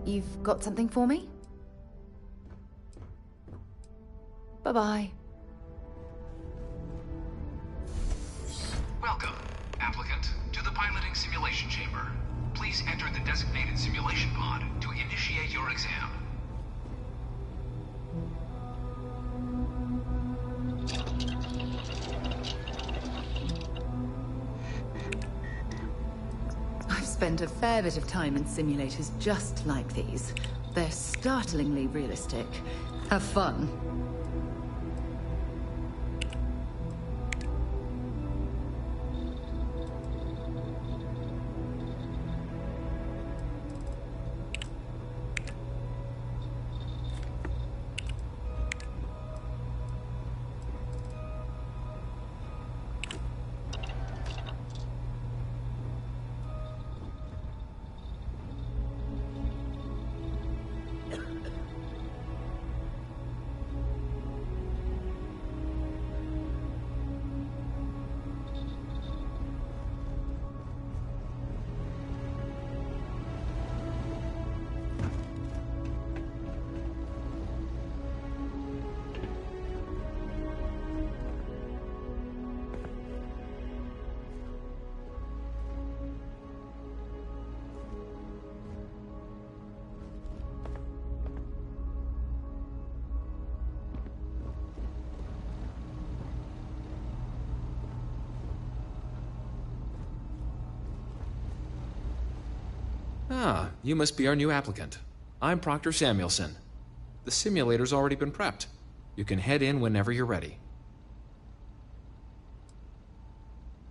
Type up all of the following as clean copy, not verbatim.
You've got something for me? Bye-bye. Welcome, applicant, to the piloting simulation chamber. Please enter the designated simulation pod to initiate your exam. I've spent a fair bit of time in simulators just like these. They're startlingly realistic. Have fun. Ah, you must be our new applicant. I'm Proctor Samuelson. The simulator's already been prepped. You can head in whenever you're ready.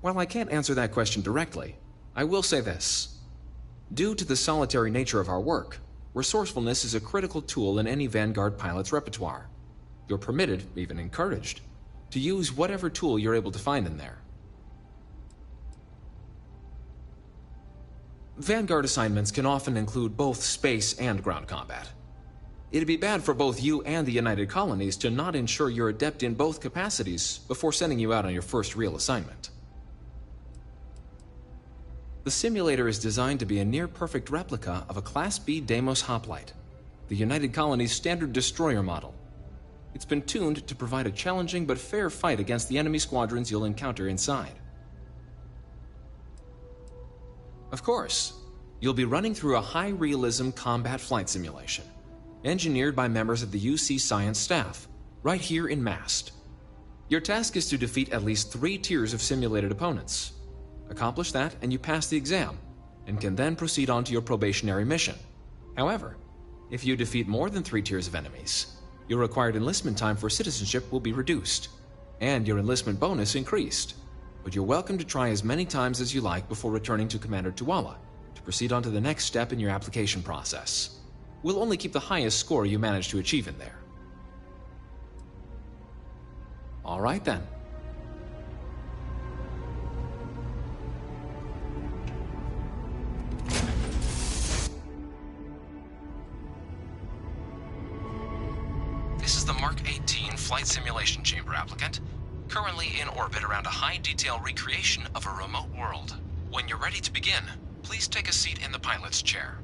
While I can't answer that question directly, I will say this. Due to the solitary nature of our work, resourcefulness is a critical tool in any Vanguard pilot's repertoire. You're permitted, even encouraged, to use whatever tool you're able to find in there. Vanguard assignments can often include both space and ground combat. It'd be bad for both you and the United Colonies to not ensure you're adept in both capacities before sending you out on your first real assignment. The simulator is designed to be a near-perfect replica of a Class B Deimos hoplite, the United Colony's standard destroyer model. It's been tuned to provide a challenging but fair fight against the enemy squadrons you'll encounter inside. Of course, you'll be running through a high-realism combat flight simulation, engineered by members of the UC Science staff, right here in Mast. Your task is to defeat at least 3 tiers of simulated opponents. Accomplish that and you pass the exam, and can then proceed on to your probationary mission. However, if you defeat more than 3 tiers of enemies, your required enlistment time for citizenship will be reduced, and your enlistment bonus increased. But you're welcome to try as many times as you like before returning to Commander Tuala to proceed on to the next step in your application process. We'll only keep the highest score you manage to achieve in there. All right then. This is the Mark 18 Flight Simulation Chamber applicant. Currently in orbit around a high-detail recreation of a remote world. When you're ready to begin, please take a seat in the pilot's chair.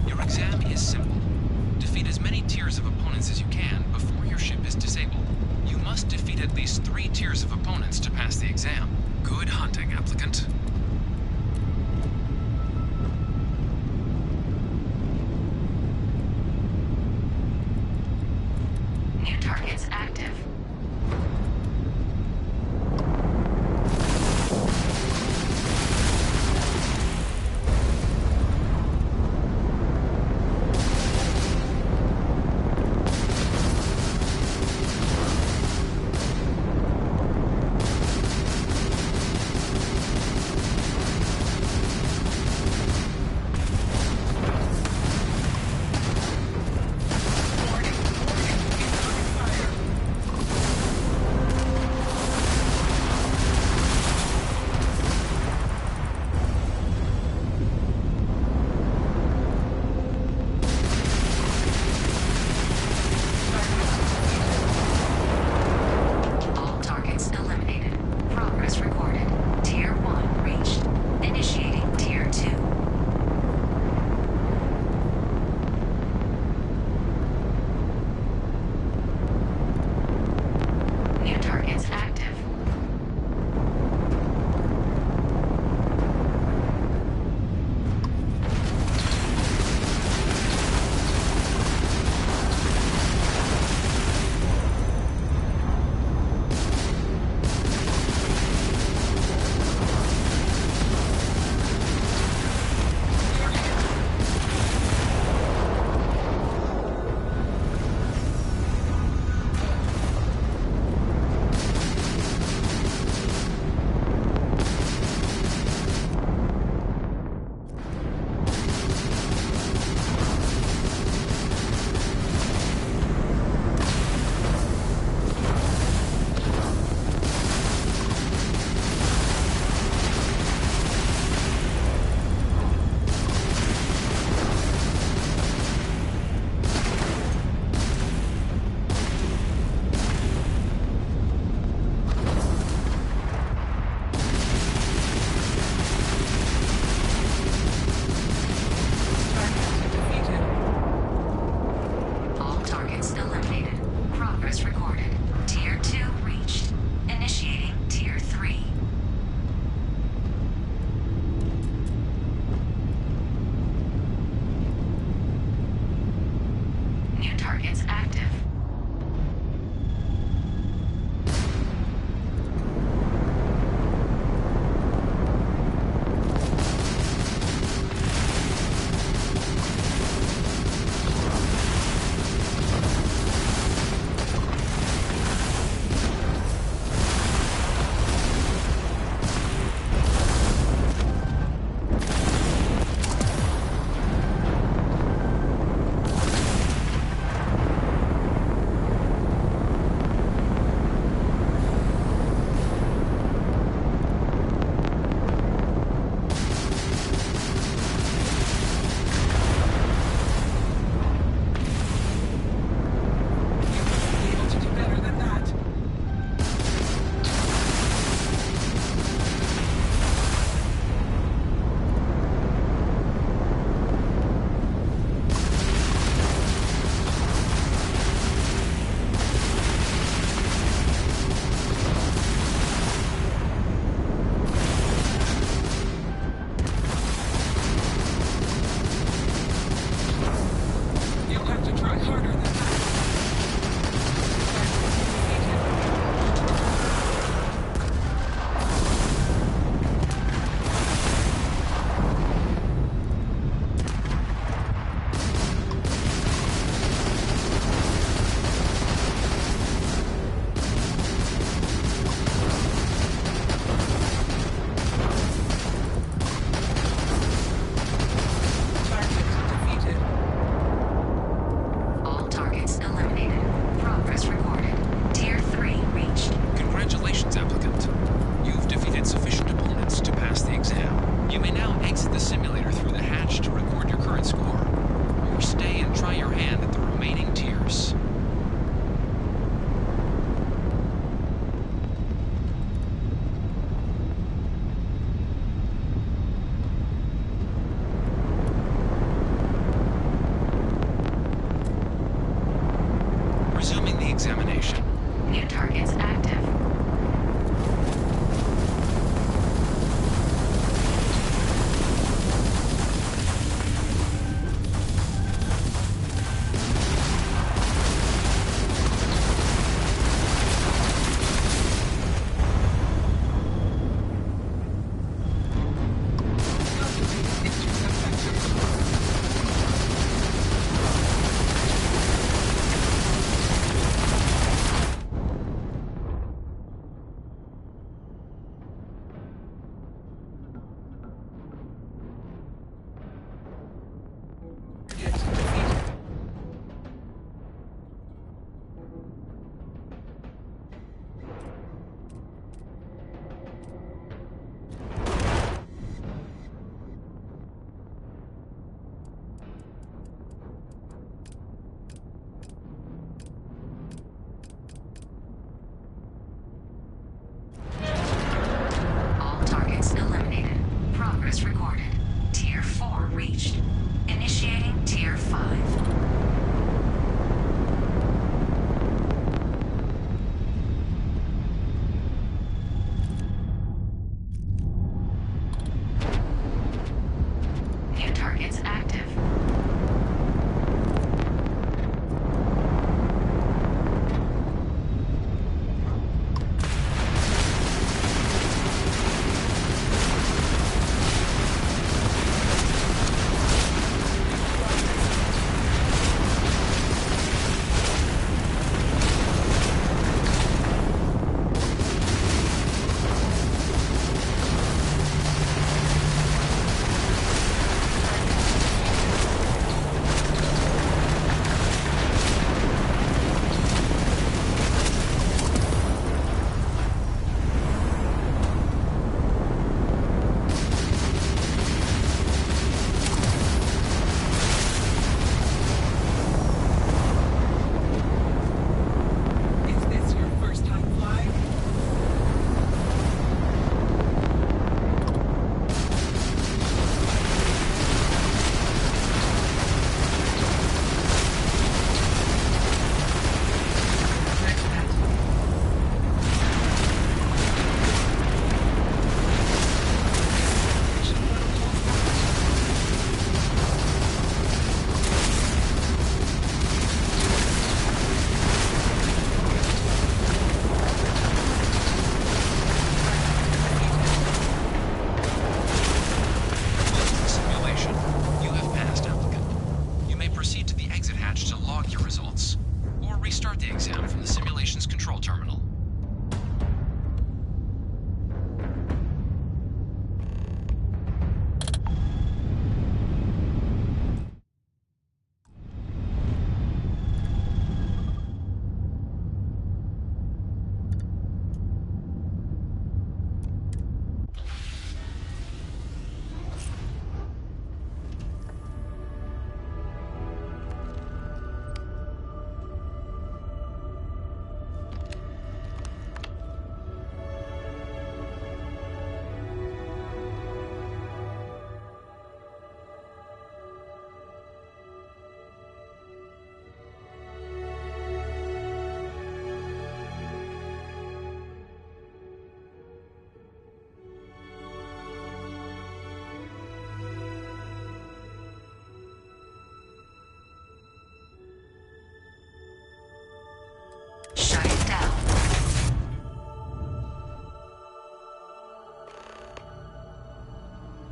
Your exam is simple. Defeat as many tiers of opponents as you can before your ship is disabled. You must defeat at least 3 tiers of opponents to pass the exam. Good hunting, applicant. New targets active.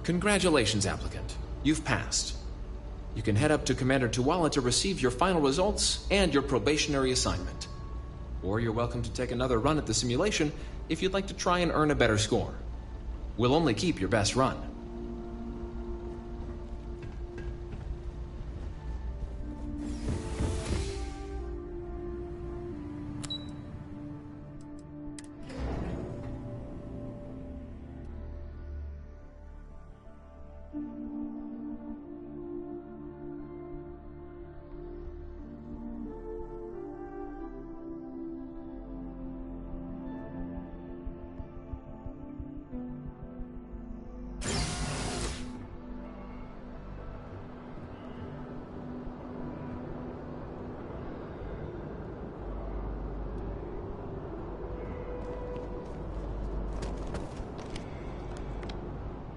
Congratulations, applicant. You've passed. You can head up to Commander Tuwala to receive your final results and your probationary assignment. Or you're welcome to take another run at the simulation if you'd like to try and earn a better score. We'll only keep your best run.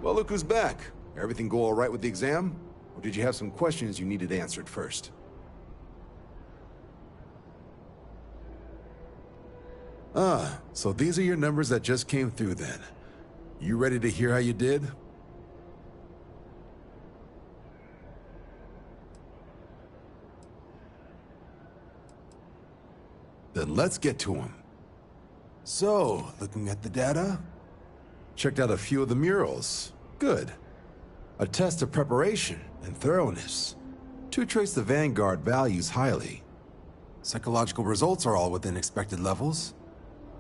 Well, look who's back. Everything go all right with the exam? Or did you have some questions you needed answered first? Ah, so these are your numbers that just came through then. You ready to hear how you did? Then let's get to them. So, looking at the data, checked out a few of the murals. Good. A test of preparation and thoroughness. Two traits the Vanguard values highly. Psychological results are all within expected levels.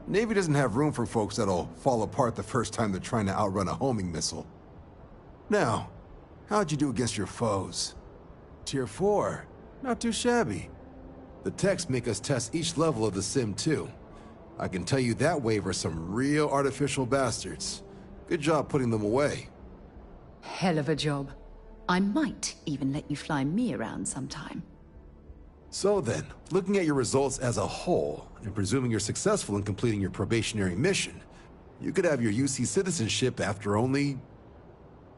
Navy doesn't have room for folks that'll fall apart the first time they're trying to outrun a homing missile. Now, how'd you do against your foes? Tier 4. Not too shabby. The techs make us test each level of the sim too. I can tell you that wave are some real artificial bastards. Good job putting them away. Hell of a job. I might even let you fly me around sometime. So then, looking at your results as a whole, and presuming you're successful in completing your probationary mission, you could have your UC citizenship after only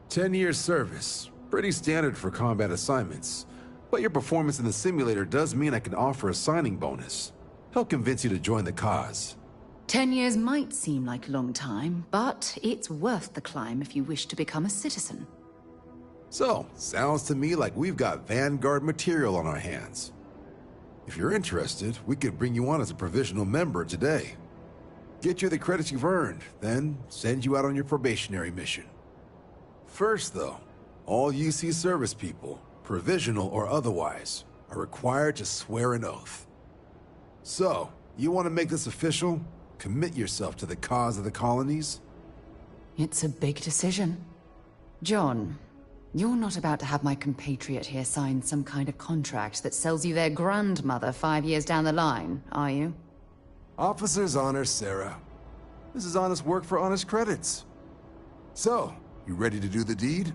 10 years service. Pretty standard for combat assignments. But your performance in the simulator does mean I can offer a signing bonus. Help convince you to join the cause. 10 years might seem like a long time, but it's worth the climb if you wish to become a citizen. So, sounds to me like we've got Vanguard material on our hands. If you're interested, we could bring you on as a provisional member today. Get you the credits you've earned, then send you out on your probationary mission. First though, all UC service people, provisional or otherwise, are required to swear an oath. So, you want to make this official? Commit yourself to the cause of the colonies? It's a big decision. John, you're not about to have my compatriot here sign some kind of contract that sells you their grandmother 5 years down the line, are you? Officer's honor, Sarah. This is honest work for honest credits. So, you ready to do the deed?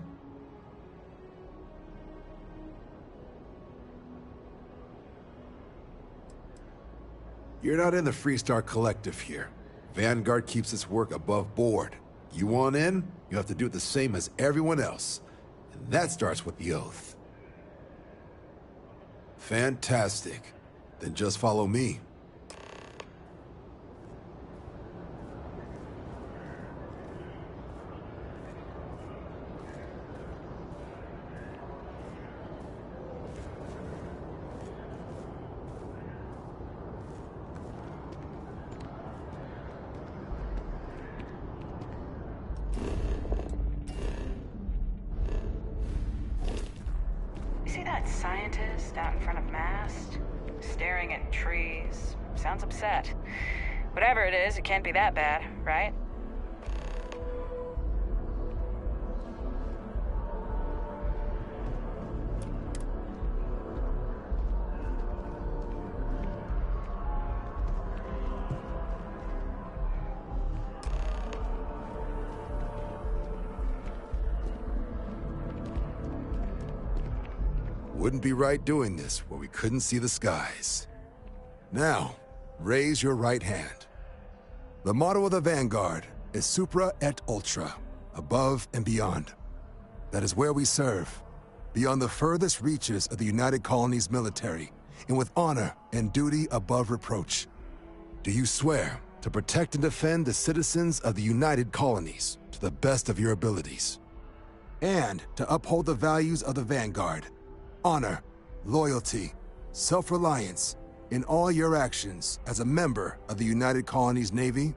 You're not in the Freestar Collective here. Vanguard keeps its work above board. You want in, you have to do it the same as everyone else. And that starts with the oath. Fantastic. Then just follow me. See that scientist out in front of mast? Staring at trees. Sounds upset. Whatever it is, it can't be that bad, right? Wouldn't be right doing this where we couldn't see the skies. Now, raise your right hand. The motto of the Vanguard is Supra et Ultra, above and beyond. That is where we serve, beyond the furthest reaches of the United Colonies military, and with honor and duty above reproach. Do you swear to protect and defend the citizens of the United Colonies to the best of your abilities? and to uphold the values of the Vanguard. Honor, loyalty, self-reliance in all your actions as a member of the United Colonies Navy?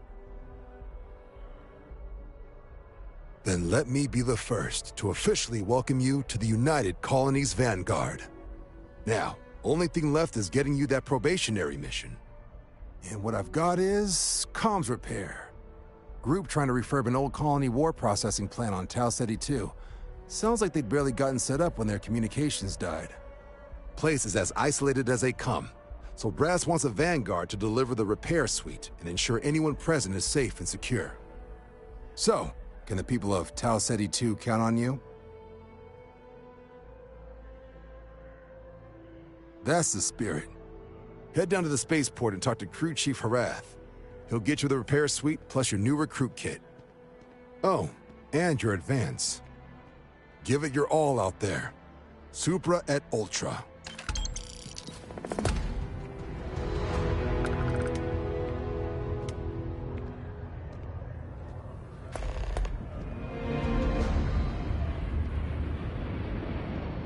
Then let me be the first to officially welcome you to the United Colonies Vanguard. Now, only thing left is getting you that probationary mission. And what I've got is comms repair. Group trying to refurb an old colony war processing plant on Tau Ceti 2. Sounds like they'd barely gotten set up when their communications died. Place is as isolated as they come, so Brass wants a Vanguard to deliver the repair suite and ensure anyone present is safe and secure. So, can the people of Tau Ceti 2 count on you? That's the spirit. Head down to the spaceport and talk to Crew Chief Harath. He'll get you the repair suite plus your new recruit kit. Oh, and your advance. Give it your all out there. Supra et Ultra.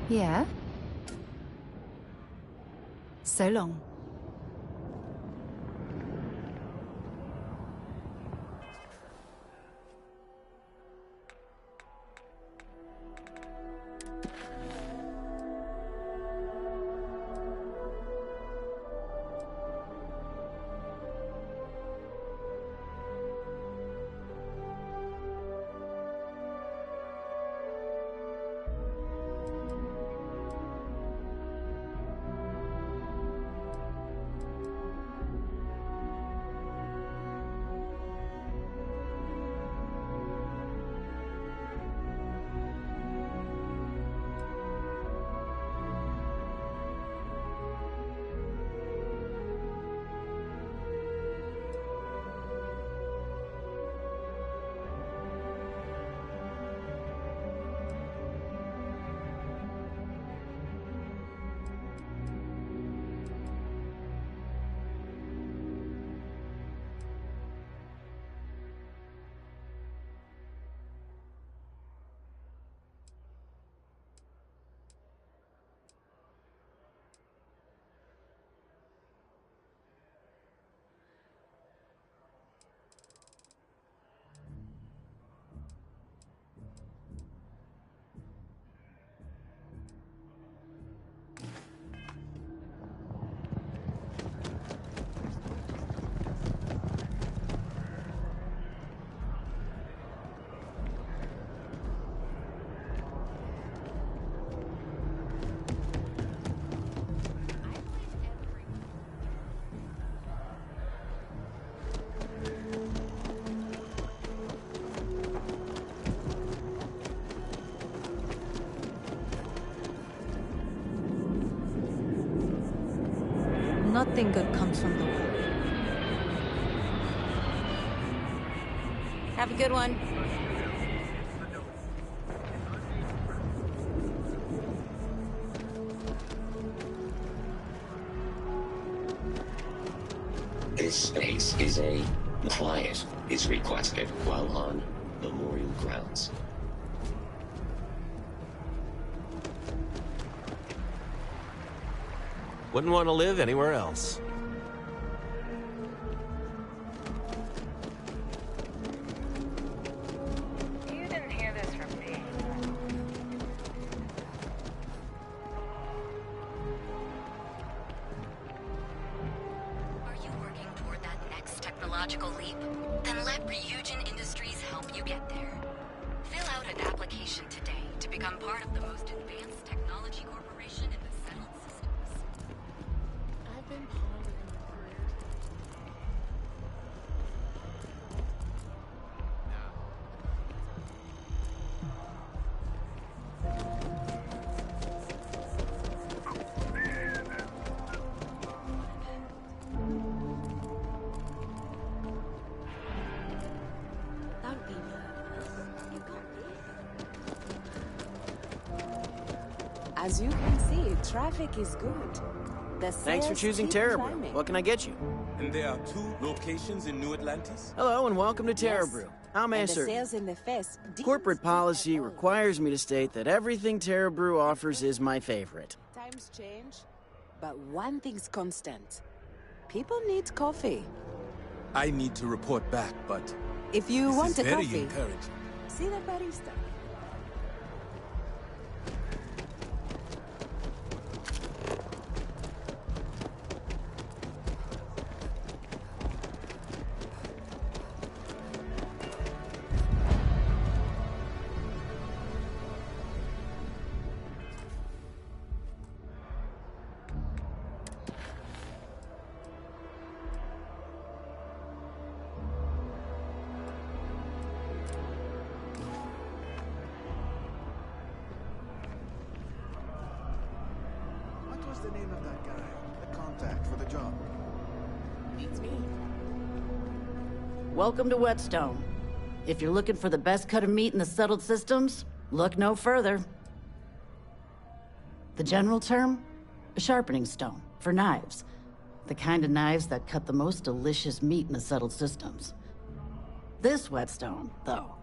Yeah? So long. Nothing good comes from the war. Have a good one. This space is a quiet is requested while on memorial grounds. Wouldn't want to live anywhere else. You didn't hear this from me. Are you working toward that next technological leap? Then let Ryujin Industries help you get there. Fill out an application today to become part of the most advanced technology corporation in the settled systems. I've been pondering your career. That would be you got me. As you can see, traffic is good. Thanks for choosing Terra Brew. What can I get you? And there are 2 locations in New Atlantis? Hello and welcome to Terra Brew. How may I And the serve you? sales in the fest. Corporate policy requires me to state that everything Terra Brew offers is my favorite. Times change, but one thing's constant. People need coffee. I need to report back, but If you this want is a very coffee, encouraging. see the barista. What was the name of that guy? The contact for the job? Beats me. Welcome to Whetstone. If you're looking for the best cut of meat in the settled systems, look no further. The general term? A sharpening stone, for knives. The kind of knives that cut the most delicious meat in the settled systems. This Whetstone, though,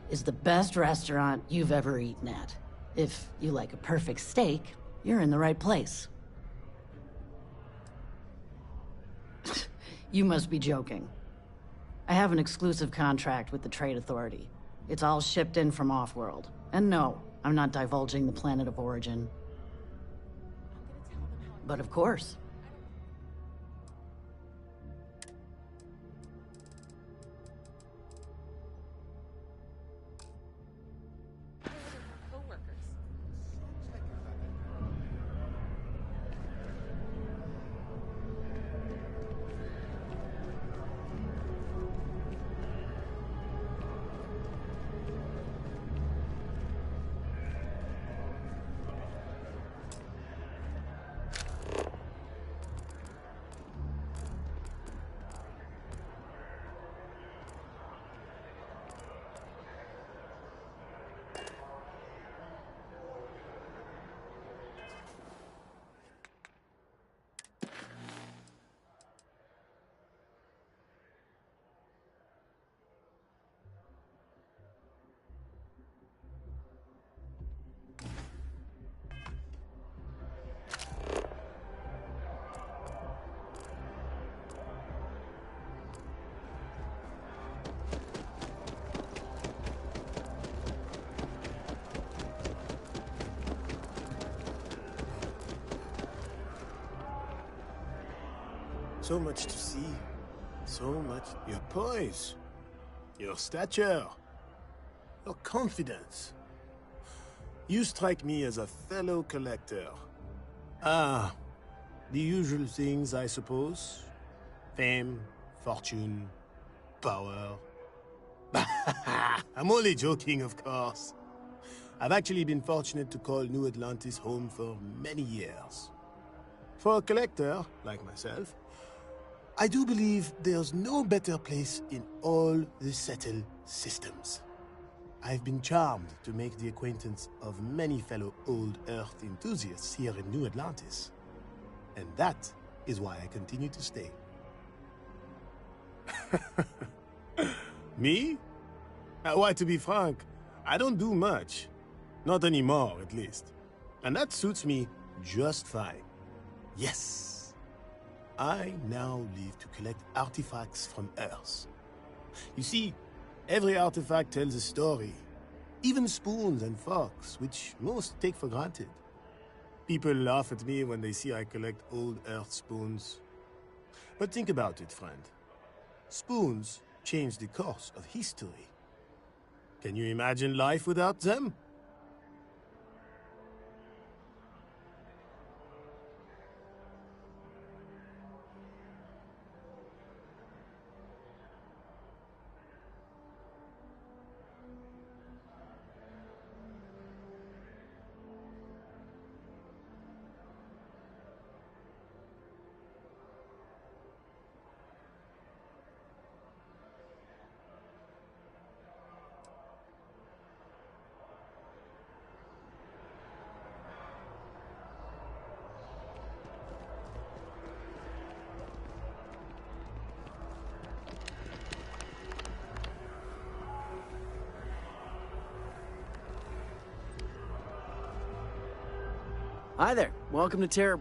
is the best restaurant you've ever eaten at. If you like a perfect steak, you're in the right place. You must be joking. I have an exclusive contract with the Trade Authority. It's all shipped in from off-world. And no, I'm not divulging the planet of origin. But of course. So much to see. So much. Your poise. Your stature. Your confidence. You strike me as a fellow collector. Ah, the usual things, I suppose. Fame, fortune, power. I'm only joking, of course. I've actually been fortunate to call New Atlantis home for many years. For a collector, like myself, I do believe there's no better place in all the settled systems. I've been charmed to make the acquaintance of many fellow old Earth enthusiasts here in New Atlantis. And that is why I continue to stay. Me? Why, to be frank, I don't do much. Not anymore, at least. And that suits me just fine. Yes. I now live to collect artifacts from Earth. You see, every artifact tells a story. Even spoons and forks, which most take for granted. People laugh at me when they see I collect old Earth spoons. But think about it, friend. Spoons change the course of history. Can you imagine life without them? Hi there. Welcome to Terra...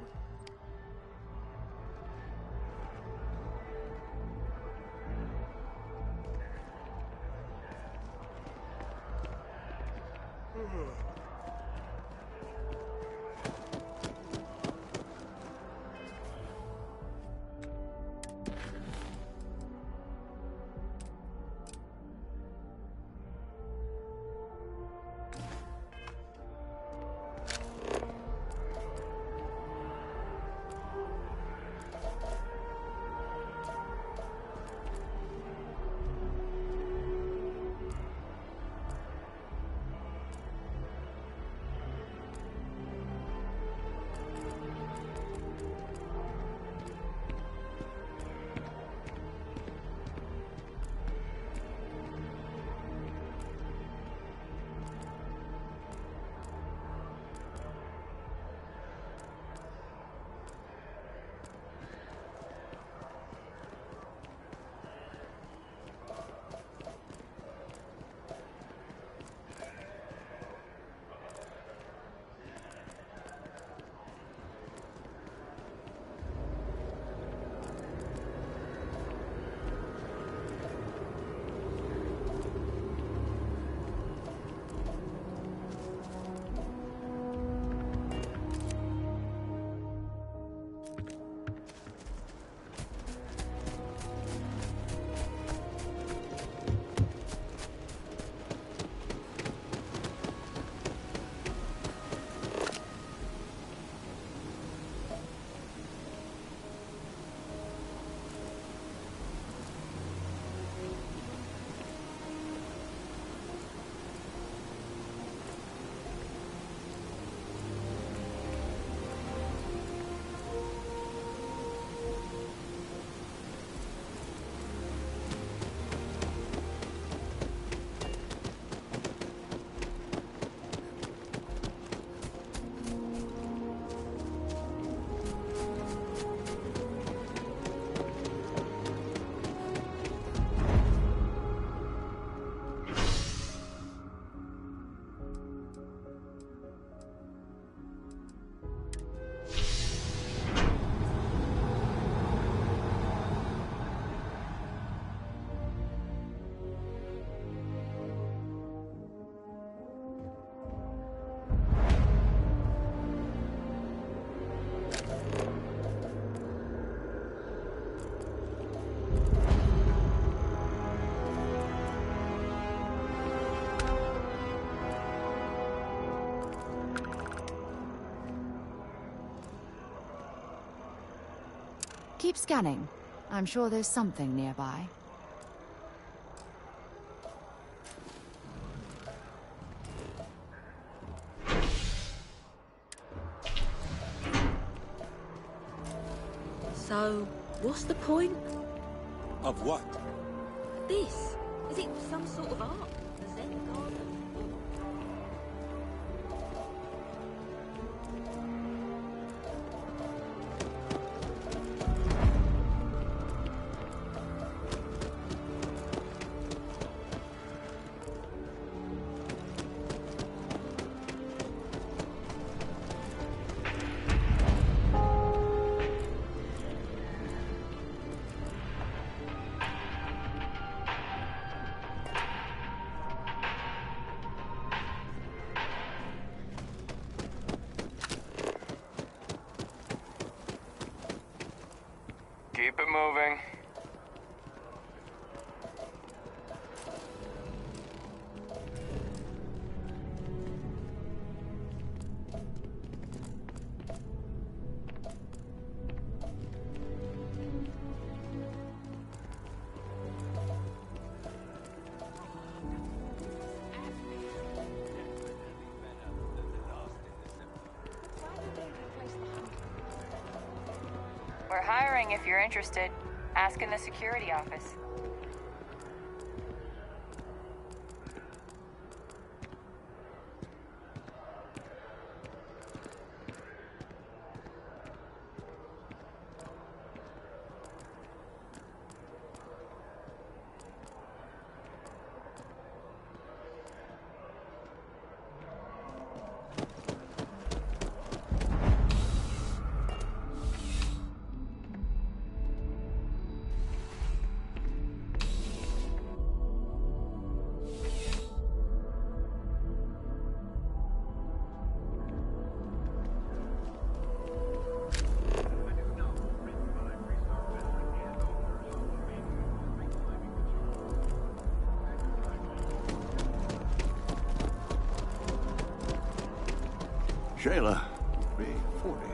Keep scanning. I'm sure there's something nearby. So, what's the point? Of what? This? Is it some sort of art? The Zen garden? Keep it moving. We're hiring if you're interested. Ask in the security office. Shayla, 340.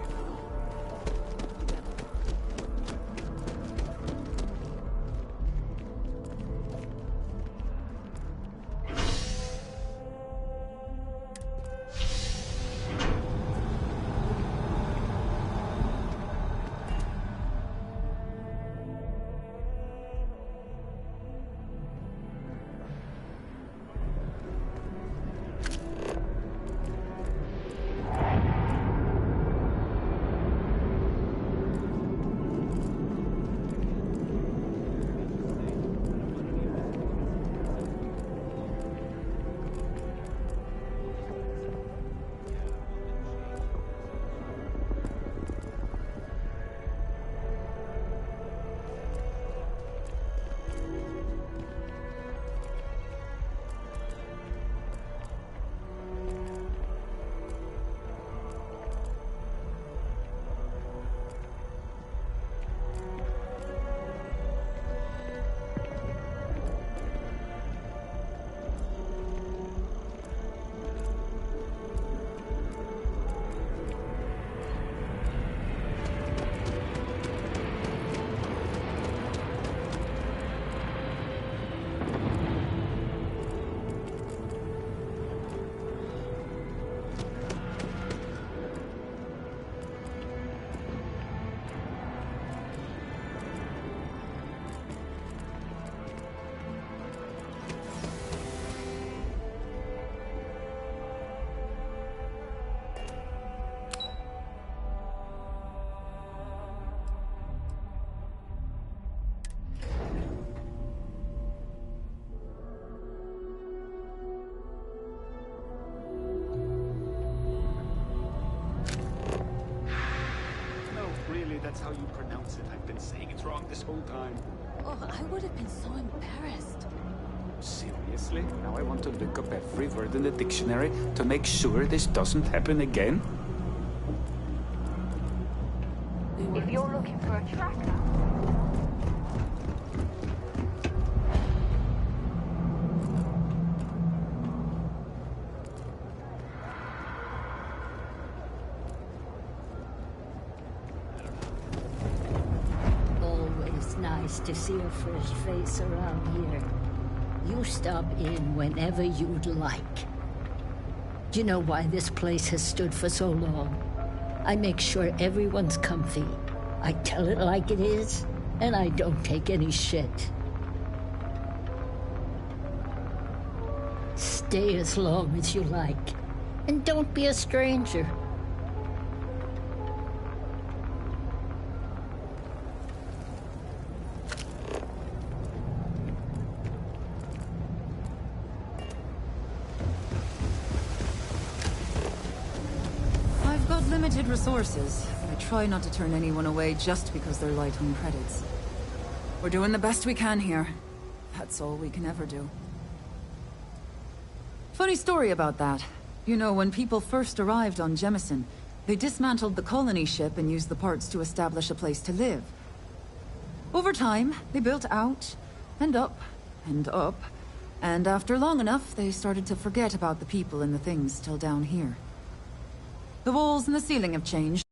That's how you pronounce it. I've been saying it's wrong this whole time. Oh, I would have been so embarrassed. Seriously? Now I want to look up every word in the dictionary to make sure this doesn't happen again? If you're looking for a tracker... Nice to see a fresh face around here. You stop in whenever you'd like. Do you know why this place has stood for so long? I make sure everyone's comfy. I tell it like it is, and I don't take any shit. Stay as long as you like, and don't be a stranger. Limited resources. I try not to turn anyone away just because they're light on credits. We're doing the best we can here. That's all we can ever do. Funny story about that. You know, when people first arrived on Jemison, they dismantled the colony ship and used the parts to establish a place to live. Over time, they built out, and up, and up, and after long enough, they started to forget about the people and the things still down here. The walls and the ceiling have changed.